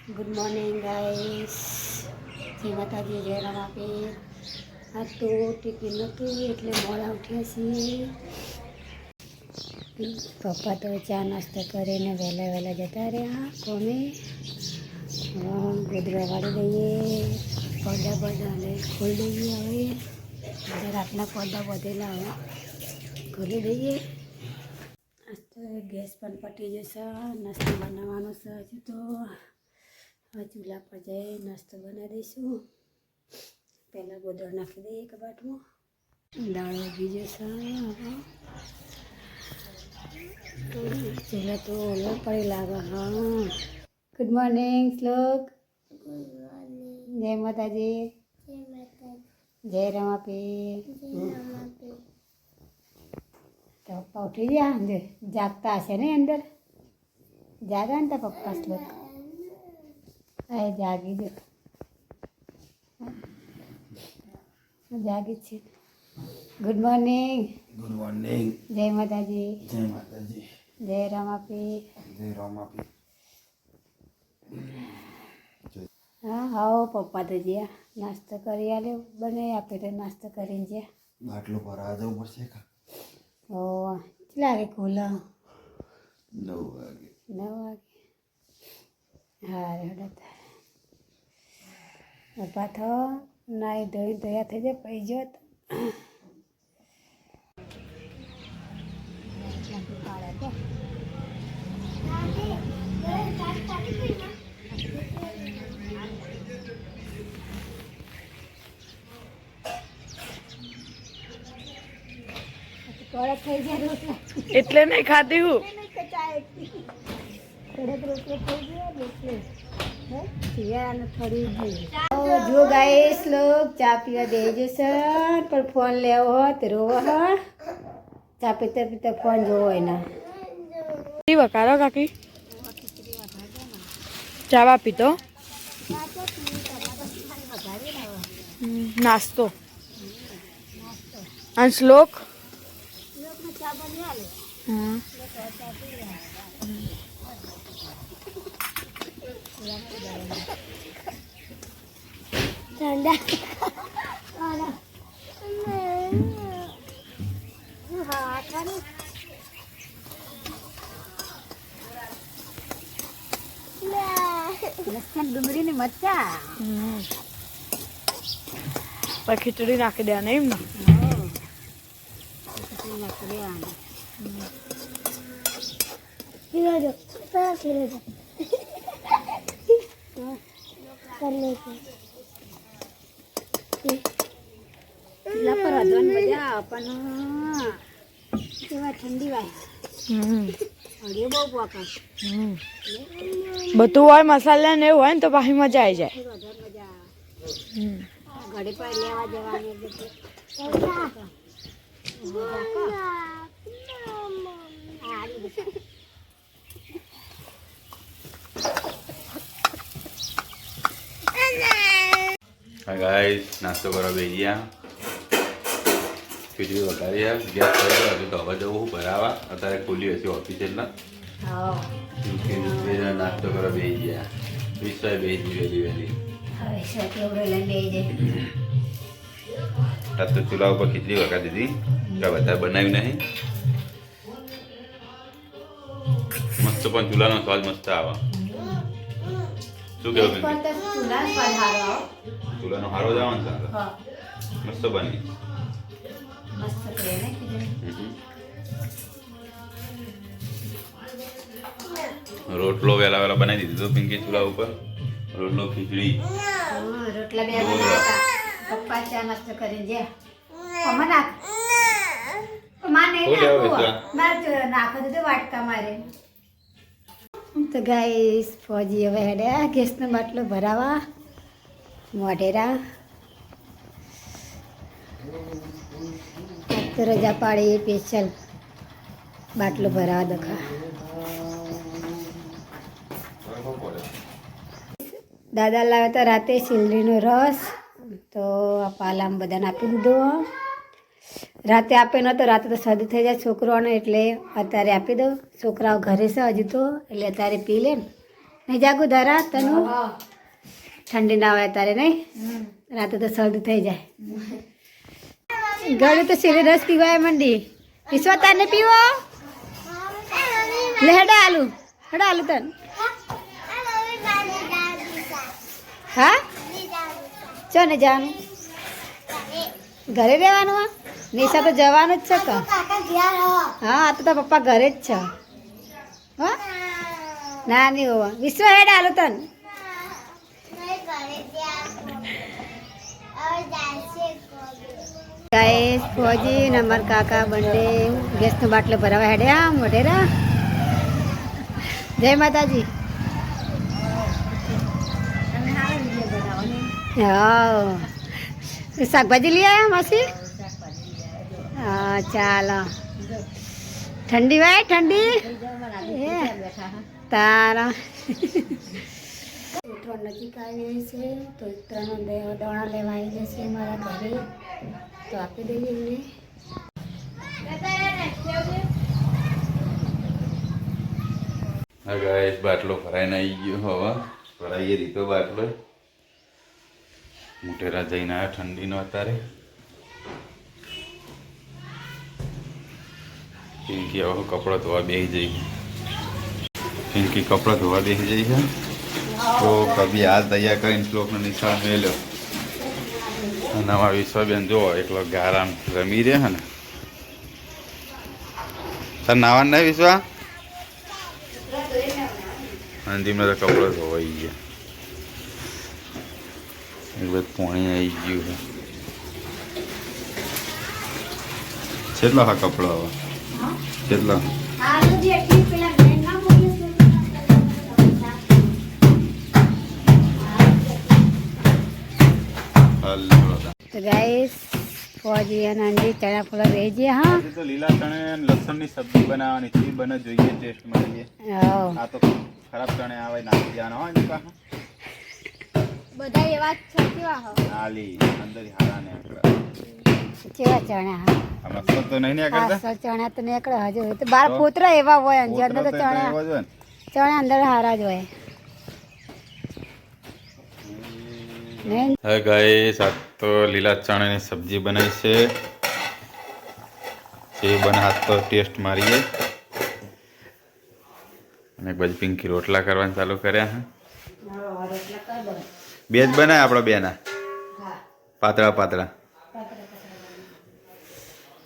Good morning guys. જય માતાજી, જય રામાપીર. આ તો ટિફિન નહોતું એટલે મોડા ઉઠ્યા છીએ. પપ્પા તો ચા નાસ્તો કરીને વહેલા જતા રહ્યા કોમે. ગોદરા વાળી દઈએ, પડદા અને ખોલી દઈએ. હવે બધા રાતના પડદા બધેલા હવે ખોલી દઈએ. તો ગેસ પણ પટી જશે. નાસ્તો બનાવવાનો છે હજુ તો. હવે ચૂલા પર જઈ નાસ્તો બનાવી દઈશું. પહેલાં ગોદળ નાખી દઈએ કબાટમાં. દાળ ઉગી જશે. ચૂલા તો ઓલો પડી લાગે. હા, ગુડ મોર્નિંગ શ્લોક. જય માતાજી, જય રામાપીર. તો પપ્પા ઉઠી ગયા. અંદર જાગતા હશે ને? અંદર જાગા ને તા પપ્પા શ્લોક. હા, જાગી જો, જાગી છે. Good morning. Good morning. જય માતાજી, જય માતાજી, જય રામાપીર. જય રામાપીર. હા આવો પપ્પા તો જ્યાં નાસ્તો કરી આલ્યો. બને આપે તો નાસ્તો કરીને જ્યાં બાટલો ભરાવા જવું પડશે. ઓ કેટલા વાગે ખોલો? 9 વાગે. 9 વાગે. હા રેડા. પપ્પા તો નાઈ ધોઈ તૈયાર થઈ જાય પૈ જો તો થઈ જાય રોટલા એટલે નહીં ખાતી હું. જો ગાઈસ લોગ ચા પીવા દે જશે પણ ફોન લેવો હોત રોવો હ. ચા પીતા પીતા ફોન જોવો એના. વકારો કાકી ચા પીતો નાસ્તો અને શ્લોક લસણ ડુંગળી ને મરચા પછી ખીચડી નાખી દેવા નહીં ને. મજા પણ કેવા ઠંડી વાય બહુ પોકા બધું હોય મસાલા ને એવું હોય ને તો પાછી મજા આવી જાય. ઘડી પર લેવા જવાની હા ગાઈસ, નાસ્તો કરવા બેસી ગયા. ખીચડી વઘારી ગેસ થઈ ગયો. હજુ તો હવે જવું ભરાવા. અત્યારે ખુલી હશે ઓફિસ એટલે નાસ્તો કરવા બેસી ગયા. વિશ્વાસ બેસી વહેલી. આજ તો ચૂલા ઉપર ખીચડી વઘારી દીધી. બધા બનાવ્યું નહીં. મસ્ત પણ ચૂલાનો સ્વાદ મસ્ત આવે. શું કેવું? ચૂલાનો હારો જ આવે ને મસ્ત બની. રોટલો વહેલા બનાવી દીધો પિંકી ચૂલા ઉપર. રોટલો ખીચડી રોટલા બે પપ્પા ચા નાસ્તો કરીને જ્યાં નાખો તો વાટકા મારે. તો ગાઈસ ફોજી હવે હેડ્યા ગેસનો બાટલો ભરાવા મોઢેરા. તો રજા પાડી સ્પેશિયલ બાટલો ભરાવા દખા. દાદા લાવ્યા હતા રાતે શીલડીનો રસ. તો આ પાલામાં બધાને આપી દીધો. રાતે આપે નહોતો. રાતે તો શરદી થઈ જાય છોકરાઓને એટલે અત્યારે આપી દઉં. છોકરાઓ ઘરે છે હજુ તો એટલે અત્યારે પી લે ને નહીં જાગું ધરા તનું ઠંડી ના આવે તારે નહીં રાતે તો શરદી થઈ જાય ઘરે તો શેરે રસ પીવાય મંડી વિશ્વા તારને પીવો લે હેડા આલુ તન હા ચો ને જવાનું ઘરે રહેવાનું આ નિશા તો જવાનું જ છે કે હા આ તો તારા પપ્પા ઘરે જ છે હા ના નહીં હોવા વિશ્વ હેડ આલુ તન ગાઈસ ફોજી ને અમારા કાકા બંને ગેસનો બાટલો ભરાવા હેડ્યા મોઢેરા જય માતાજી હા શાકભાજી લઈ આવ્યા માસી હા ચાલો ઠંડી ભાઈ ઠંડી તારા ઉત્તરાયણ નજીક આવી છે તો ઉત્તરાયણનો દોણા લેવા આવી જશે મારા ઘરે તો આપી દઈએ એમને હા ગાઈસ બાટલો ભરાઈને આવી ગયો હવે ભરાઈએ દીધો બાટલો મોટેરા જઈને આવ્યા ઠંડીનો અત્યારે પિંકી હવે કપડાં ધોવા બેસી જઈ પિંકી કપડાં ધોવા બેસી જઈ છે તો કભી હાલ તૈયાર કરીને શ્લોકનો નિશાન મેલ્યો નવા વિશ્વાબેન જો એકલો ગારામ રમી રહે છે ને તાર નાવાનું નહીં વિશ્વા અંતિમમાં તો કપડાં ધોવાઈ ગયા એક બધું પાણી આવી ગયું છે કેટલો હા કપડો હવે કેટલો તો ગાઈસ ફોજી અને અંડી ચણા ફૂલા વેચીએ હા તો લીલા ચણે અને લસણની સબ્જી બનાવવાની છે બને જોઈએ ટેસ્ટ મળીએ આ તો ખરાબ ચણે આવે નાખી દેવાના હોય ને પાછા બધા એવા જ છે કેવા હો નાલી અંદર હારા ને કેવા ચણા હા આમાં સર તો નહીં નીકળતા સર ચણા તો નીકળે હજુ તો બાર પોતરા એવા હોય અંદર તો ચણા અંદર હારા જ હોય હા ગાઈસ આ તો લીલા ચણાની સબ્જી બનાવી છે જે બને હાથ તો ટેસ્ટ મારીએ અને એક બાજુ પિંકી રોટલા કરવાનું ચાલુ કર્યા હા બે જ બનાય આપણો બેના પાતળા પાતળા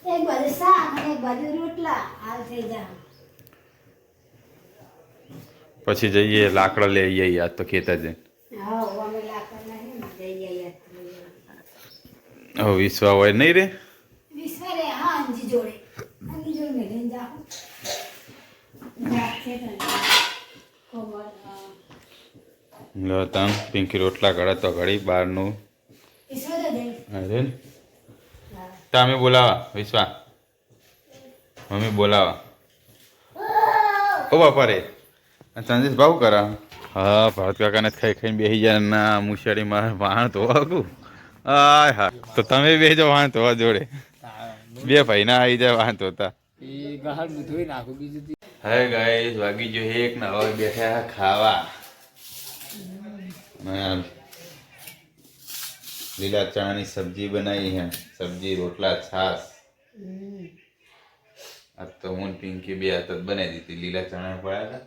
એક બાજુ શાક અને એક બાજુ રોટલા હાલ થઈ જાય પછી જઈએ લાકડો લઈ આવીએ આજ તો ખેતર જઈને હા અમે લાકડ નહીં જઈએ હવે વિશ્વા હોય નહીં રે વિશ્વારે હા અંજી જોડે મેળીને જાઉં લો તમ પિંકી રોટલા કરે તો ઘડી બહારનું અરે તમે બોલાવા વિશ્વા મમ્મી બોલાવા ઓ બાપા રે સંદેશ ભાવ કરા હા ભરત કાકાને ખાઈ ખાઈને બેસી જાય ના મુશિયાળી મારે વાહણ તો આગું હા હા તો તમે બેસજો વાહણ તો જોડે બે ભાઈ ના આવી જાય વાહણ ધોતા હવે ગાઈસ વાગી જો એક ના હવે બેઠા ખાવા લીલા ચણાની સબ્જી બનાવી છે સબ્જી રોટલા છાસ આ તો હું પિંકી બે હાથ જ બનાવી દીધી લીલા ચણા પડ્યા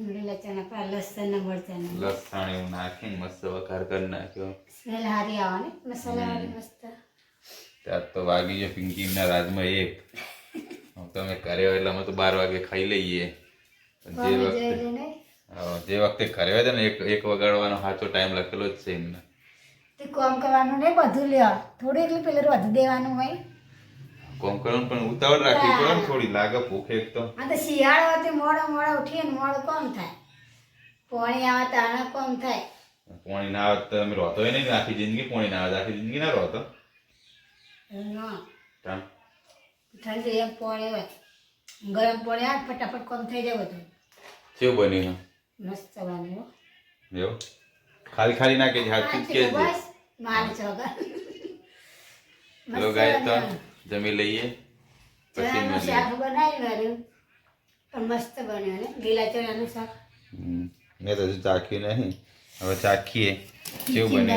લીલા ચણા પર લસણ ને મરચાં લસણ એવું નાખીને મસ્ત વઘાર કરી નાખ્યો સ્મેલ હારી આવે ને મસાલા વાળી મસ્ત ત્યાં તો વાગી ગયો પિંકીના રાજમાં એક તમે ઘરે હોય એટલે અમે તો 12 વાગે ખાઈ લઈએ જે વખતે ઘરે હોય ને એક વગાડવાનો સાચો ટાઈમ લખેલો જ છે એમને તે કોમ કરવાનું નહીં બધું લ્યો થોડું એટલે પેલું વધુ દેવાનું હોય કોમ કરવાનું પણ ઉતાવળ રાખવી પડે ને થોડી લાગે ભૂખ એક તો આ તો શિયાળો હતી મોડા ઉઠીએ ને મોડું કોમ થાય પોણી આવે તાણે કોમ થાય પોણી ના આવે તો અમે રોતો નહીં આખી જિંદગી પોણી ના આવે આખી જિંદગી ના રોતો ઠંડી એમ પોણી હોય ગરમ પોણી આવે ફટાફટ કોમ થઈ જાય બધું કેવું બન્યું મસ્ત બન્યું એવું ખાલી ખાલી નાખી હાથ કે બસ માલ ચોગા લો ગાય તો જમી લઈએ પછી ચણાનું શાક બનાવી વાળું પણ મસ્ત બન્યું ને લીલા ચણાનું શાક મેં તો હજુ ચાખ્યું નહીં, હવે ચાખીએ કેવું બને.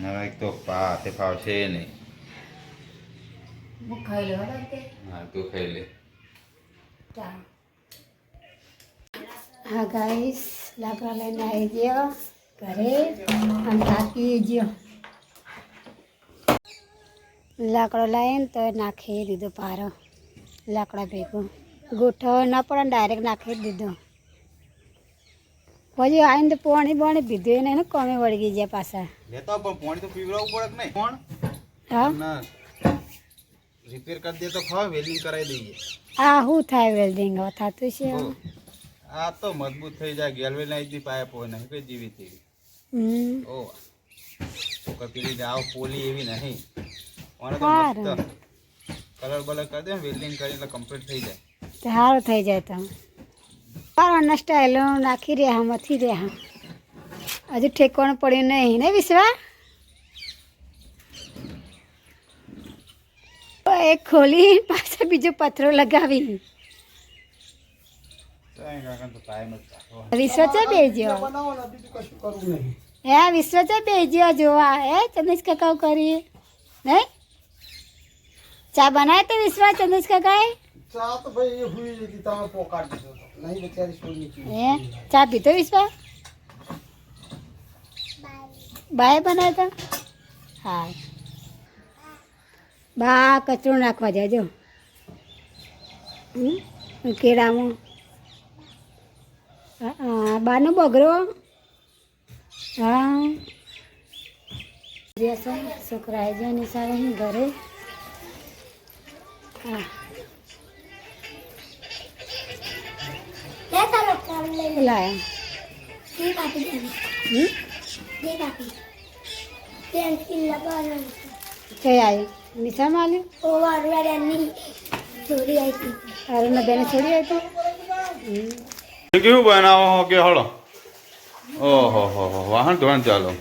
મારા એક તો હાથે ફાવશે નહીં. હું ખાઈ લો હા તું ખાઈ લે. હા ગાઈસ, લાકડા લઈને આવી ગયો ઘરે અને થાકી ગયો. લાકડો લાવીને તો નાખી દીધો પારો લાકડા ભેગું. ગોઠવો ના પડે ડાયરેક્ટ નાખી દીધો. પછી આવીને તો પાણી પીધું એને કોમે વળગી ગયા પાછા. લેતો પણ પાણી તો પીવડાવવું પડે કે નહીં? કોણ હા ના રિપેર કરી દે તો ખાવ, વેલ્ડિંગ કરાવી દઈએ. આ શું થાય વેલ્ડિંગ હવે થતું છે હવે? આ તો મજબૂત થઈ જાય. ગેલવેલ ના દી પાયા પો નહીં કોઈ જીવી થઈ. ઓ તો પેલી જાવ પોલી એવી નહીં. ઓને તો મસ્ત કલર બલર કરી દે, વેલ્ડિંગ કરી એટલે કમ્પ્લીટ થઈ જાય. સારું થઈ જાય તમે. પારાના સ્ટાઇલ નાખી રહ્યા મથી રહ્યા. હજુ ઠેકવાનું પડ્યું નહીં ને વિશ્વા? એક ખોલી પાછા બીજો પથરો લગાવી. વિશ્વ છે બેજો. હે વિશ્વ છે બેજો જોવા. હે ચંદ્રેશ કાકા કરીએ નહીં? ચા બનાવે તો વિશ્વ ચંદ્રેશ કાકાએ? ચા તો ભાઈ એ હુઈ જતી તમે પોકાડ દીધો તો નહીં બચારી છોડી દીધી. હે ચા પીતો વિશ્વ? બાય બનાવતા? હા બા કચરો નાખવા જાજો કેળામાં. હા બાનો બગડો. હા છોકરા આવી જાય નિશાળે ઘરે. હા નિશામાં આવ્યું અરુણ બેને છોડી આવી તો કેવું બનાવો કે હળો? ઓહો હો વાહન ધોવાનું ચાલો.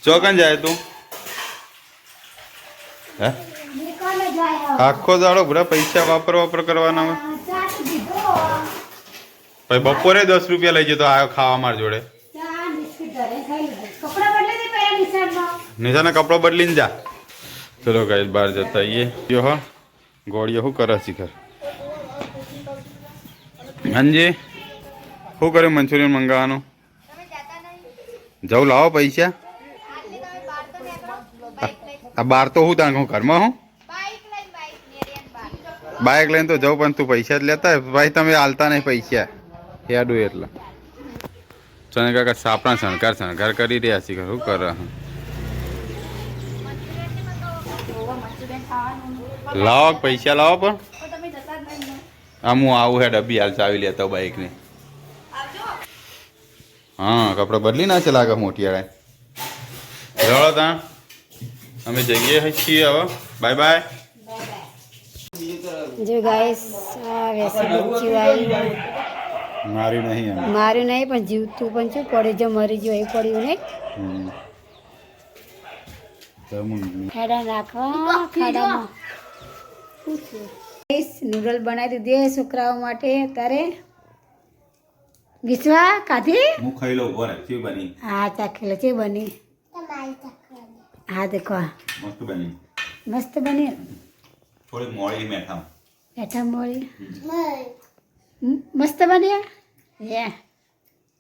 ચોકન જાય તું? હે આખો દાડો બધા પૈસા વાપર કરવાના હોય. પછી બપોરે 10 રૂપિયા લઈ જતો આવ્યો ખાવા માર જોડે. નિશાના કપડો બદલીને જા. ચલો ગાઈસ બહાર જતા આવીએ. યો હો ગોળીઓ શું કરે શીખર? હાંજી શું કર્યું મંચુરિયન મંગાવવાનું? જવું લાવો પૈસા. આ બાર તો હું તાણ ઘરમાં હું બાઇક લઈને તો જવું, પણ તું પૈસા જ લેતા ભાઈ. તમે હાલતા નહીં પૈસા હેડું એટલે. ચને કાકા સાપણા શણગાર કરી રહ્યા છીએ. શું કરે? લાવો પૈસા લાવો. પણ આમ હું આવું હે ડબ્બી હાલ ચાવી લેતો બાઇકની. હા કપડાં બદલી નાખે લાગે મોટિયાળે. રડો તા અમે જઈએ છીએ હવે. Bye bye. જો ગાઈસ આ વેસી બચ્ચું આવી. મારી નહીં માર્યું નહીં પણ જીવતું પણ શું પડે જો મરી ગયો એ પડ્યું નહીં. ખાડા નાખવા ખાડામાં નૂડલ બનાવી દીધી છોકરાઓ માટે. તારે વિશ્વા કાઢી? હું ખાઈ લઉં. બોલે કેવી બની? હા ચાખેલો છે બની. હા દેખો મસ્ત બની. મસ્ત બની. થોડી મોળી મેઠા બેઠા મળી મસ્ત બન્યા. હે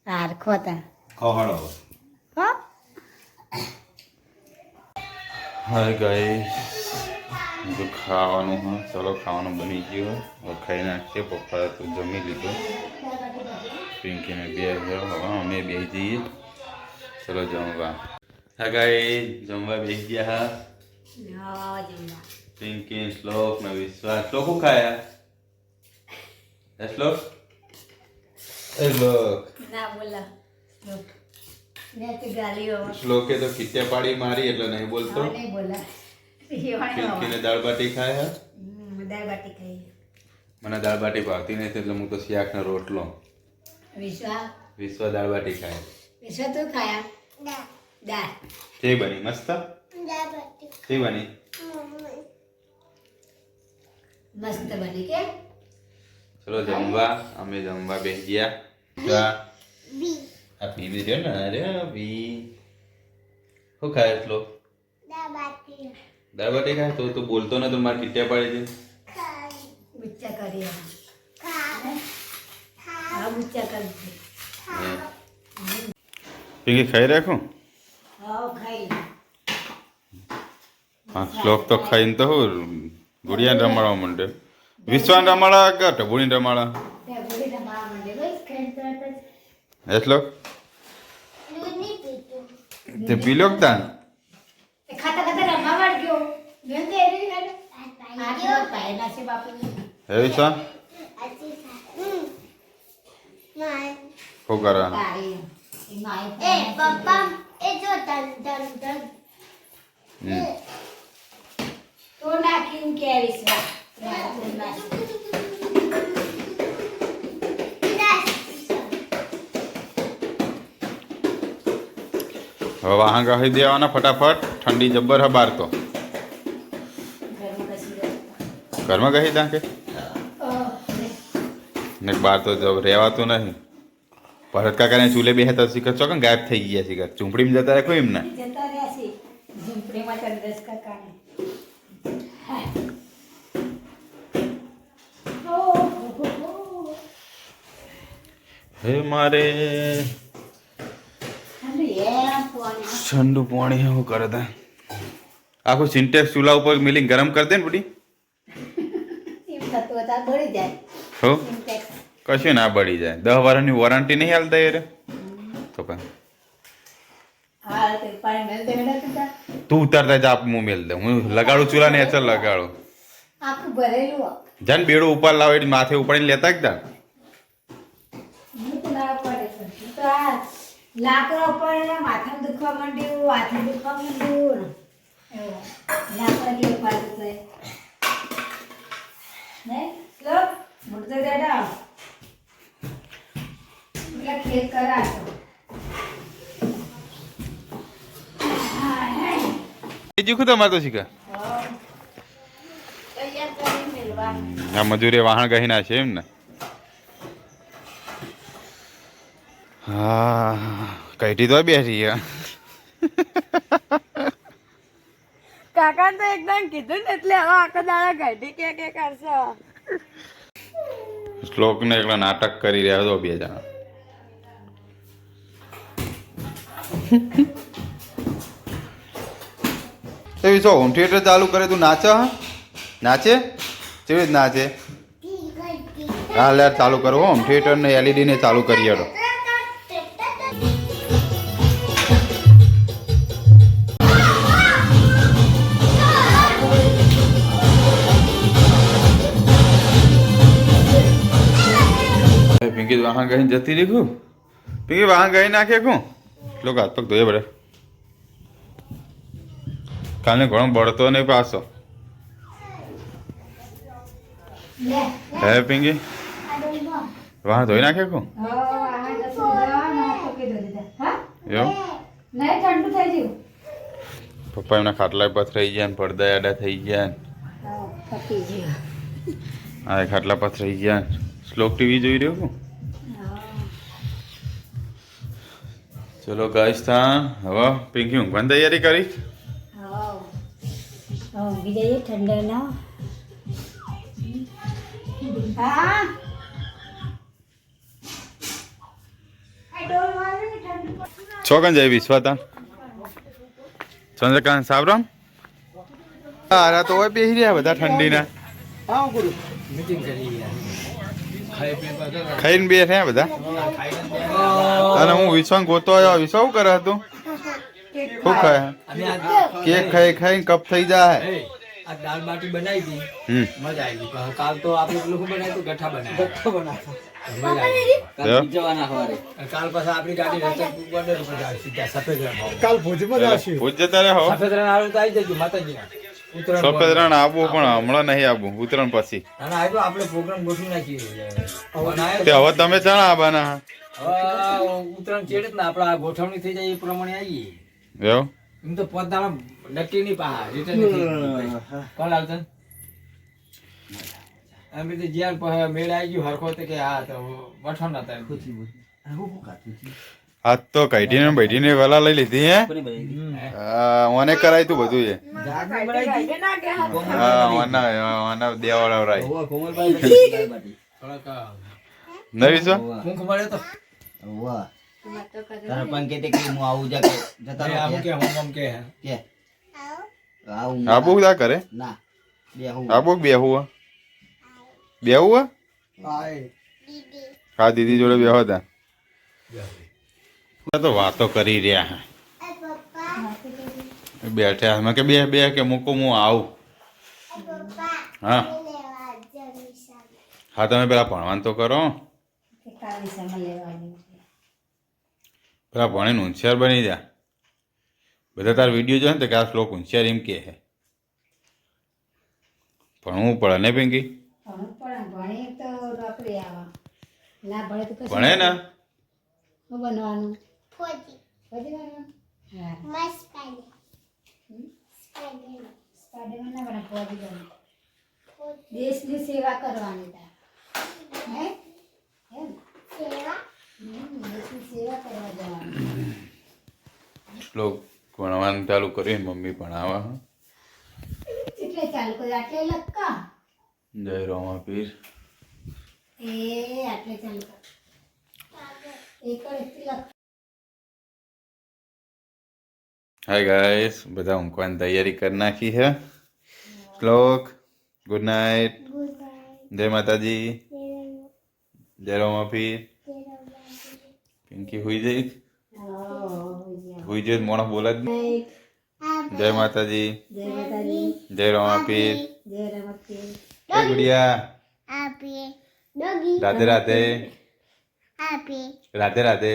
હાર ખોતા ખવાડો. હા હાય ગાઈસ તો ખાવાનું હા ચલો ખાવાનું બની ગયું. હવે ખાઈ નાખીએ. પપ્પાએ તો જમી લીધું. પિંકીને બે હવે અમે બેસી જઈએ. ચલો જમવા. હા ગાઈસ જમવા બેસી ગયા. હા પિંકી શ્લોક ને વિશ્વાસ. શ્લોક શું ખાયા? શ્લોક ના બોલા મેં તો ગાલીઓ શ્લોકે તો કિત્યા પાડી મારી એટલે નહીં બોલતો. નહીં બોલા. પિંકીને દાળ બાટી ખાય. દાળ બાટી ખાઈ. મને દાળ બાટી ભાવતી નથી એટલે હું તો શાકનો રોટલો. વિશ્વ દાળ બાટી ખાય. વિશ્વ તું ખાયા? દાળ તે બની મસ્ત. તે બની મસ્ત બની કે? ચલો જમવા. અમે જમવા બેસી ગયા. આ પીવી છે ને? અરે બી શું ખાય એટલો? દાળ બાટી ખાય તો તું બોલતો ને તો મારે ટીટ્યા પાડી દે. બુચ્ચા કરી હા બુચ્ચા કરી પિંકી ખાઈ રાખું. હા ખાઈ હા શ્લોક તો ખાઈને તો હું ગુડિયાને રમાડવા માંડે. વિશ્વાન રમાડા કે ઢબુડીને રમાડા? ત્યાં બોલી રમાવા માંડે બસ ખાઈને તરત જ એ શ્લોક તે પી લો તાન. એ ખાતા ખાતા રમવા માંડ્યો બેન તો એવી ખાડો હાથ પાય ના છે બાપુ હે વિશ્વાન શું કરે? તારી એ માય હમ. તો નાખીને કે વિશ્વા તો નાખી હવે વાહન કહી દેવાના ફટાફટ. ઠંડી જબ્બર હે બાર તો. ઘરમાં કસી દે ઘરમાં કહી દા કે ને બાર તો રહેવાતું નહીં. ભરત કાકાને ચૂલે બેહતા શીખર ચોકન ગાયબ થઈ ગયા શીખર. ઝૂંપડીમાં જતા રાખો એમને. જતા રહ્યા છે ઝૂંપડીમાં ચંદ્રસ કાકાને હે મારે ઠંડુ પાણી એવું કરે તા. આખું સિન્ટેક્સ ચૂલા ઉપર મિલિંગ ગરમ કરી દે ને બધી. એમ થતું હતા બળી જાય હો સિન્ટેક્સ. કશું ના બળી જાય. 10 વર્ષની વોરંટી નહીં હાલતા યાર. તો પણ હા તે પાણી મેલ દે બેટા તું તાર. તું ઉતારતા જા આપ હું મેલ દઉં. હું લગાડું ચૂલા ને અચલ લગાડું. આખું ભરેલું જાન બેડું ઉપર લાવો એટલે માથે ઉપાડીને લેતા જ તા. હું તો ના પડે પણ હું તો આ લાકડા ઉપર ને માથામાં દુખવા માંડ્યું હાથે દુખવા માંડ્યું એવું લાકડા કે પાડું તો ને લો મોટો દાદા પેલા ખેત કરાતો એ જીખું તમારે તો શીખા. તૈયાર કરી મેલવા આ મજૂરી વાહણ ગહી ના છે એમ ને? હા કઈટી તો બેઠી કાકાને તો એકદમ કીધું ને એટલે હવે આખો દાડા ગાડી કે કરશે. શ્લોક ને એકલા નાટક કરી રહ્યા હતો બે જણા. એવી શું હોમ થિયેટર ચાલુ કરે તું નાચે? હા નાચે કેવી રીતે નાચે? હા લે ચાલુ કરવો હોમ થિયેટર ને એલઈડી ને ચાલુ કરી હેડો. પિંકી વાહન ગઈ જતી રહી. પિંકી વાહન ગઈ નાખે કું લોકો હાથ પગ ધોયે બડે. કાલને ઘણો બળતો નહીં પાછો. લે હે પિંકી વાહન ધોઈ નાખે કું હા આ તો ના તો કે દે હા એવું? નહીં ઠંડુ થઈ ગયું પપ્પા એમના ખાટલા પર થઈ ગયા ને પડદા આડા થઈ ગયા ને હા પતી ગયું આ ખાટલા પર થઈ ગયા. શ્લોક ટીવી જોઈ રહ્યો કું. ચલો ગાઈસ તા હવે પિંકી ઊંઘવાની તૈયારી કરી. હા ઊંઘી જઈએ ઠંડા ના હા છોકન જાય વિશ્વાતા ચંદ્રકાંત સાબરામ અરે તો હોય બેસી રહ્યા બધા ઠંડીના. હા ગુરુ મીટિંગ કરી યાર ખાઈ પી ખાઈને બે રહ્યા બધા. અને હું વિશ્વાસ ગોતો આવ્યો. વિશ્વા શું કરે હતું? શું ખાય? કેક ખાઈ ખાઈને કપ થઈ જાય. આ દાળ બાટી બનાવી હતી મજા આવી ગઈ. કાલ તો આપણે પેલું શું બનાવ્યું હતું? ગઠ્ઠા બનાવ્યા. કાલ પાછા આપણી ગાડી સીધા સફેદ રણ કાલ ભુજમાં આવશે. ભુજ જતા રહો. સફેદ રણ આવે તો આવી જજો માતાજીના ઉત્તરાયણ સફેદ રણ આવવું પણ હમણાં નહીં આવવું. ઉત્તરાયણ પછી. ના ના આવ્યો આપણે પ્રોગ્રામ ગોઠવી નાખીએ. તે હવે તમે ચાણા આવવાના? ઉત્તરાયણ ચેડે જ ને આપણે આ ગોઠવણી થઈ જાય એ પ્રમાણે આવીએ. એવું? એમ તો પોતાના નક્કી નહીં પા રિટર્ન નથી. કોણ આવતા એમ રીતે જ્યાં પછી મેળ આવી ગયું હરખો તે કે હા તો વઠો નતા એમ. આજ તો કઢીને બેઠીને વેલા લઈ લીધી હે મને કરાય તું બધું છે જાગની બનાવી હતી? ના કે હા મને દેવાળા રાય હોવે, કોમલભાઈ થોડાક નવી વિશ્વા કુંક મળ્યો તો તારા પણ કહેતે કે હું આવું જા કે જતા એ આમ રહો કે હું આમ કે કે આવું આબુ દા કરે ના બે હું આબુ બેહું બેહું આય હા દીદી જોડે બેહો હતા તો વાતો કરી રહ્યા હે બેઠા મેં કે બે બે કે મૂકું હું આવું હા હા તમે પેલા ભણવાનું તો કરો કેટલા વિષયમાં લેવાની છે પેલા ભણીને હોશિયાર બની જા બધા તાર વિડીયો જોયે ને તો કે આ શ્લોક હોશિયાર એમ કે હે ભણવું પડે ને પિંકી ભણવું પડે ભણીએ તો નોકરી આવે ના ભણે તો કશું ભણે ને શું બનવાનું ફોજી બનવાનું હા સ્પાઈડરમેન ના બને ફોજી બને દેશની સેવા કરવાની તાર હે એમ દેશની સેવા કરવા જવાનું શ્લોક ભણવાનું ચાલુ કરીને મમ્મી ભણાવા એટલે ચાલુ કરી આટલે લક્કા જય રોમા પીર એ આટલે ચાલુ કર એક લખ હાય ગાઈસ બધા ઊંઘવાની તૈયારી કરી નાખી છે શ્લોક ગુડ નાઇટ જય માતાજી જય રોમા પીર પિંકી હુઈ જઈ હુઈ જઈ મોણસ બોલે જ નહીં. જય માતાજી જય માતાજી જય રોમા પીર જય રમતી જય ગુડિયા Radhe Radhe Radhe Radhe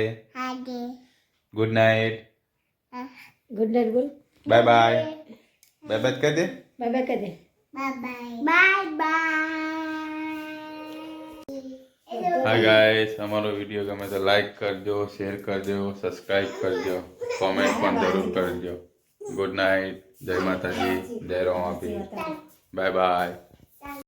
good night good night બોલ બાય બાય બાય બાય કહી દે બાય બાય કહી દે હા ગાઈસ અમારો વિડીયો ગમે તો લાઈક કરજો શેર કરજો સબસ્ક્રાઇબ કરજો કોમેન્ટ પણ જરૂર કરજો ગુડ નાઇટ જય માતાજી જય રોમા પીર બાય બાય